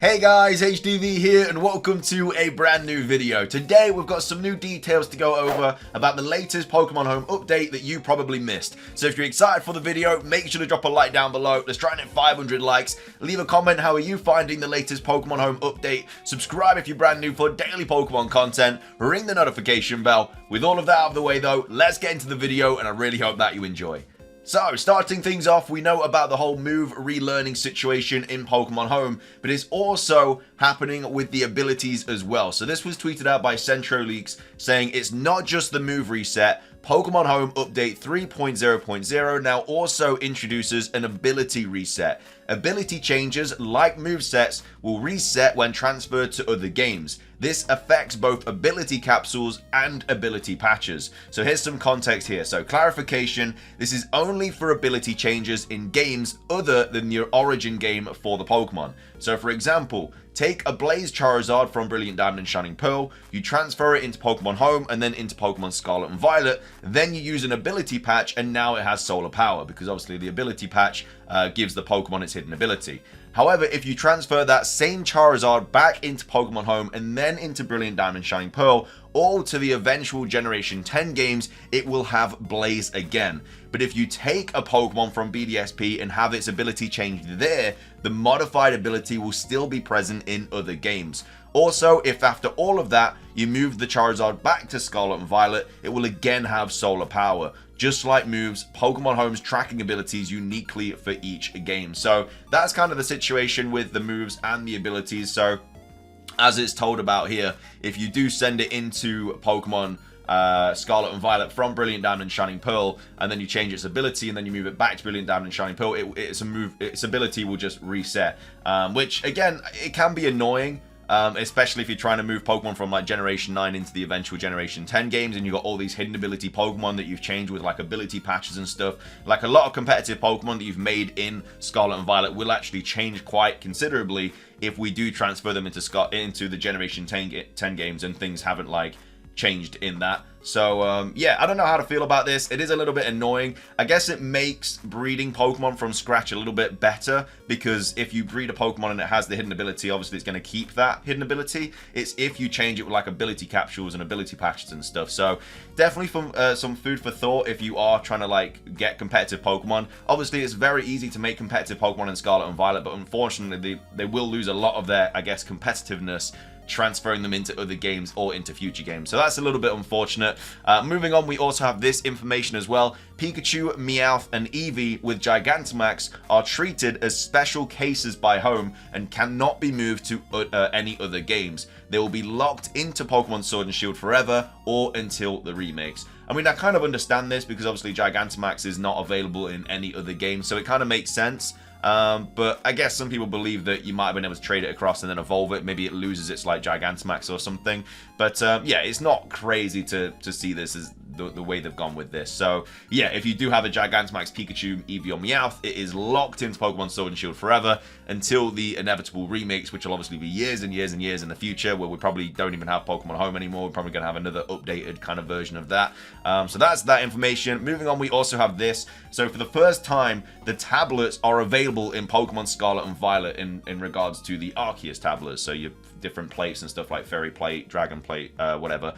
Hey guys, HDvee here and welcome to a brand new video. Today we've got some new details to go over about the latest Pokemon Home update that you probably missed. So if you're excited for the video, make sure to drop a like down below. Let's try and hit 500 likes. Leave a comment, how are you finding the latest Pokemon Home update? Subscribe if you're brand new for daily Pokemon content. Ring the notification bell. With all of that out of the way though, let's get into the video and I really hope that you enjoy. So, starting things off, we know about the whole move relearning situation in Pokemon Home, but it's also happening with the abilities as well. So this was tweeted out by Centro Leaks saying it's not just the move reset. Pokemon Home Update 3.0.0 now also introduces an ability reset. Ability changes, like movesets, will reset when transferred to other games. This affects both ability capsules and ability patches. So here's some context here. So clarification, this is only for ability changes in games other than your origin game for the Pokemon. So for example, take a Blaze Charizard from Brilliant Diamond and Shining Pearl, you transfer it into Pokemon Home and then into Pokemon Scarlet and Violet, then you use an ability patch and now it has solar power because obviously the ability patch gives the Pokemon its hidden ability. However, if you transfer that same Charizard back into Pokemon Home and then into Brilliant Diamond and Shining Pearl, or to the eventual Generation 10 games, it will have Blaze again. But if you take a Pokemon from BDSP and have its ability changed there, the modified ability will still be present in other games. Also, if after all of that, you move the Charizard back to Scarlet and Violet, it will again have solar power. Just like moves, Pokemon Home's tracking abilities uniquely for each game. So that's kind of the situation with the moves and the abilities. So as it's told about here, if you do send it into Pokemon Scarlet and Violet from Brilliant Diamond and Shining Pearl, and then you change its ability, and then you move it back to Brilliant Diamond and Shining Pearl, its ability will just reset. Which again, it can be annoying. Especially if you're trying to move Pokemon from like Generation 9 into the eventual Generation 10 games and you've got all these hidden ability Pokemon that you've changed with like ability patches and stuff. Like a lot of competitive Pokemon that you've made in Scarlet and Violet will actually change quite considerably if we do transfer them into the Generation 10 games and things haven't like changed in that. So yeah, I don't know how to feel about this. It is a little bit annoying. I guess it makes breeding Pokemon from scratch a little bit better, because if you breed a Pokemon and it has the hidden ability, obviously it's going to keep that hidden ability. It's if you change it with like ability capsules and ability patches and stuff. So definitely some food for thought if you are trying to like get competitive Pokemon. Obviously it's very easy to make competitive Pokemon in Scarlet and Violet, but unfortunately they will lose a lot of their, I guess, competitiveness transferring them into other games or into future games. So that's a little bit unfortunate. Moving on, we also have this information as well. Pikachu, Meowth, and Eevee with Gigantamax are treated as special cases by Home and cannot be moved to any other games. They will be locked into Pokemon Sword and Shield forever or until the remakes. I mean, I kind of understand this because obviously Gigantamax is not available in any other game, so it kind of makes sense. But I guess some people believe that you might have been able to trade it across and then evolve it. Maybe it loses its like Gigantamax or something. But yeah, it's not crazy to see this as the way they've gone with this. So yeah, if you do have a Gigantamax, Pikachu, Eevee, or Meowth, it is locked into Pokemon Sword and Shield forever until the inevitable remakes, which will obviously be years and years and years in the future, where we probably don't even have Pokemon Home anymore. We're probably going to have another updated kind of version of that. So that's that information. Moving on, we also have this. So for the first time, the tablets are available in Pokemon Scarlet and Violet in regards to the Arceus tablets. So your different plates and stuff like Fairy Plate, Dragon Plate, whatever.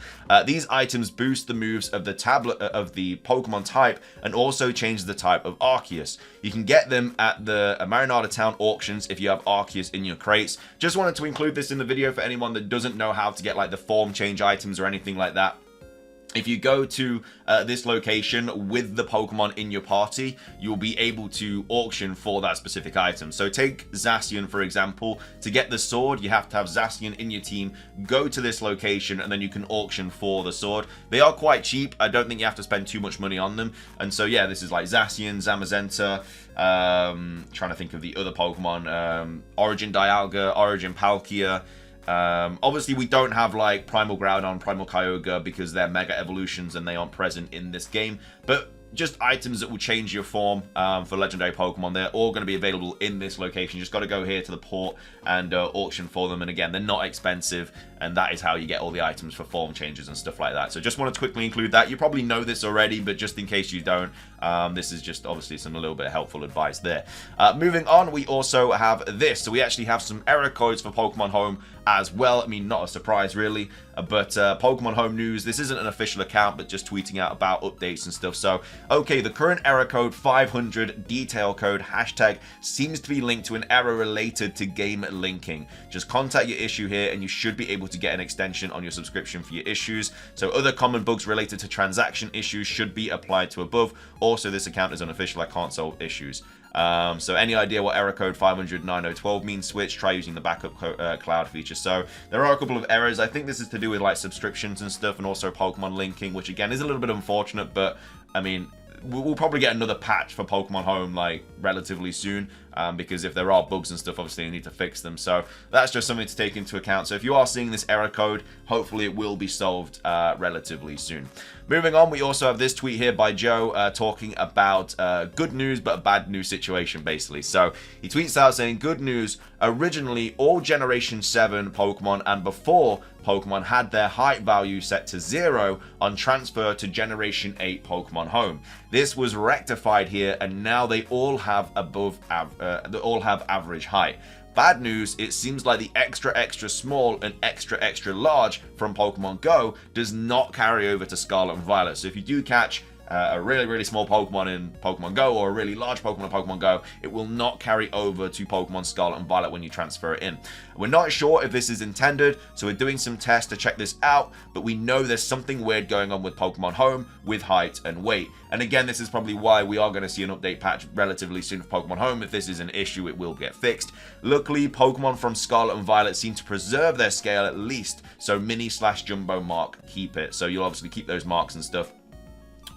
These items boost the moves of the tablet of the Pokemon type and also change the type of Arceus. You can get them at the Marinada Town auctions if you have Arceus in your crates. Just wanted to include this in the video for anyone that doesn't know how to get like the form change items or anything like that. If you go to this location with the Pokemon in your party, you'll be able to auction for that specific item. So take Zacian, for example. To get the sword, you have to have Zacian in your team. Go to this location, and then you can auction for the sword. They are quite cheap. I don't think you have to spend too much money on them. And so, yeah, this is like Zacian, Zamazenta, trying to think of the other Pokemon, Origin Dialga, Origin Palkia. Obviously we don't have like Primal Groudon, Primal Kyogre because they're Mega Evolutions and they aren't present in this game, but just items that will change your form for legendary Pokemon. They're all going to be available in this location. You just got to go here to the port and auction for them. And again, they're not expensive, and that is how you get all the items for form changes and stuff like that. So just wanted to quickly include that. You probably know this already, but just in case you don't, this is just obviously a little bit of helpful advice there. Moving on, we also have this. So we actually have some error codes for Pokemon Home as well. I mean, not a surprise really, but Pokemon Home News, this isn't an official account, but just tweeting out about updates and stuff. So, okay, the current error code 500 detail code hashtag seems to be linked to an error related to game linking. Just contact your issue here and you should be able to get an extension on your subscription for your issues. So other common bugs related to transaction issues should be applied to above. Also, this account is unofficial, I can't solve issues. So any idea what error code 5009012 means? Switch, try using the backup cloud feature. So there are a couple of errors. I think this is to do with like subscriptions and stuff, and also Pokemon linking, which again is a little bit unfortunate, but I mean, we'll probably get another patch for Pokemon Home like relatively soon, because if there are bugs and stuff, obviously you need to fix them. So that's just something to take into account. So if you are seeing this error code, hopefully it will be solved relatively soon. Moving on, we also have this tweet here by Joe talking about good news but a bad news situation basically. So he tweets out saying, good news, originally all Generation 7 Pokemon and before Pokemon had their height value set to 0 on transfer to Generation 8 Pokemon Home. This was rectified here, and now they all have average height. Bad news, it seems like the extra small and extra large from Pokemon Go does not carry over to Scarlet and Violet. So if you do catch a really small Pokemon in Pokemon Go or a really large Pokemon in Pokemon Go, it will not carry over to Pokemon Scarlet and Violet when you transfer it in. We're not sure if this is intended, so we're doing some tests to check this out, but we know there's something weird going on with Pokemon Home with height and weight. And again, this is probably why we are going to see an update patch relatively soon for Pokemon Home. If this is an issue, it will get fixed. Luckily, Pokemon from Scarlet and Violet seem to preserve their scale at least, so mini/jumbo mark, keep it. So you'll obviously keep those marks and stuff.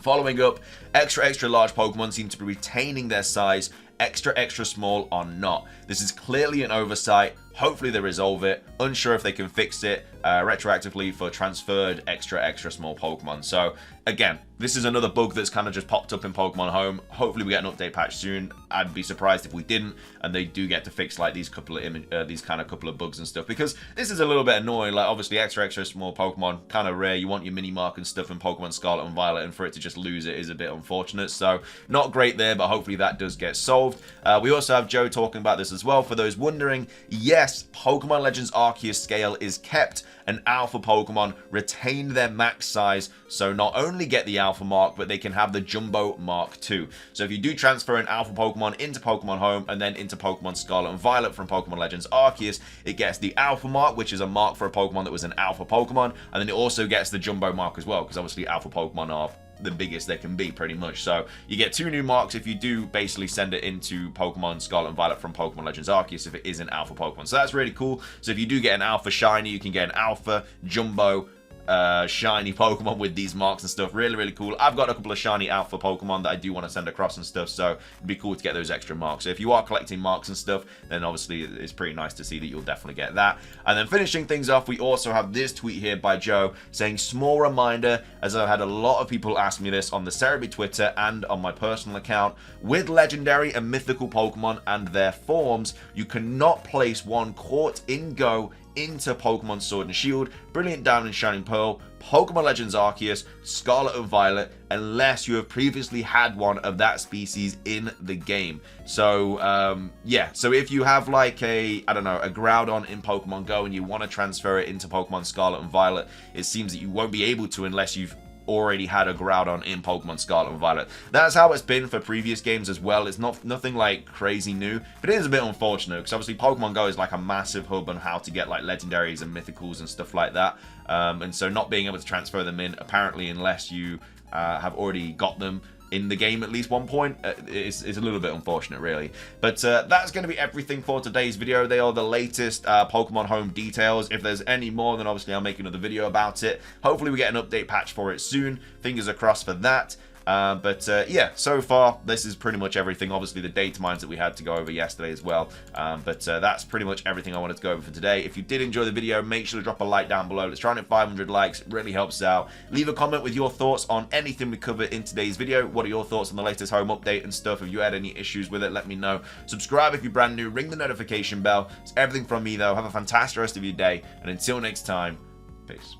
Following up, extra large Pokemon seem to be retaining their size, extra small are not. This is clearly an oversight. Hopefully they resolve it. Unsure if they can fix it retroactively for transferred extra small Pokemon. So again, this is another bug that's kind of just popped up in Pokemon Home. Hopefully we get an update patch soon. I'd be surprised if we didn't, and they do get to fix like these couple of bugs and stuff, because this is a little bit annoying. Like obviously extra small Pokemon, kind of rare. You want your mini mark and stuff in Pokemon Scarlet and Violet, and for it to just lose it is a bit unfortunate. So not great there, but hopefully that does get solved. We also have Joe talking about this as well. For those wondering, yes, Pokemon Legends Arceus scale is kept, and alpha Pokemon retain their max size, so not only get the alpha mark, but they can have the jumbo mark too. So if you do transfer an alpha Pokemon into Pokemon Home and then into Pokemon Scarlet and Violet from Pokemon Legends Arceus, it gets the alpha mark, which is a mark for a Pokemon that was an alpha Pokemon, and then it also gets the jumbo mark as well, because obviously alpha Pokemon are the biggest they can be pretty much. So you get 2 new marks if you do basically send it into Pokemon Scarlet and Violet from Pokemon Legends Arceus if it is an alpha Pokemon. So that's really cool. So if you do get an alpha shiny, you can get an alpha jumbo shiny Pokemon with these marks and stuff. Really cool. I've got a couple of shiny alpha Pokemon that I do want to send across and stuff, so it'd be cool to get those extra marks. So if you are collecting marks and stuff, then obviously it's pretty nice to see that you'll definitely get that. And then finishing things off, we also have this tweet here by Joe saying, small reminder, as I've had a lot of people ask me this on the Cerebi Twitter and on my personal account, with legendary and mythical Pokemon and their forms, you cannot place one caught in Go into Pokemon Sword and Shield, Brilliant Diamond and Shining Pearl, Pokemon Legends Arceus, Scarlet and Violet, unless you have previously had one of that species in the game. So yeah, so if you have like a, I don't know, a Groudon in Pokemon Go and you want to transfer it into Pokemon Scarlet and Violet, it seems that you won't be able to unless you've already had a Groudon in Pokemon Scarlet and Violet. That's how it's been for previous games as well. It's nothing like crazy new, but it is a bit unfortunate because obviously Pokemon Go is like a massive hub on how to get like legendaries and mythicals and stuff like that. And so not being able to transfer them in, apparently, unless you have already got them in the game at least one point, is a little bit unfortunate, really. But that's going to be everything for today's video. They are the latest Pokemon Home details. If there's any more, then obviously I'll make another video about it. Hopefully we get an update patch for it soon. Fingers crossed for that. Yeah, so far, this is pretty much everything. Obviously, the data mines that we had to go over yesterday as well. That's pretty much everything I wanted to go over for today. If you did enjoy the video, make sure to drop a like down below. Let's try and hit 500 likes. It really helps us out. Leave a comment with your thoughts on anything we covered in today's video. What are your thoughts on the latest home update and stuff? If you had any issues with it, let me know. Subscribe if you're brand new. Ring the notification bell. It's everything from me, though. Have a fantastic rest of your day. And until next time, peace.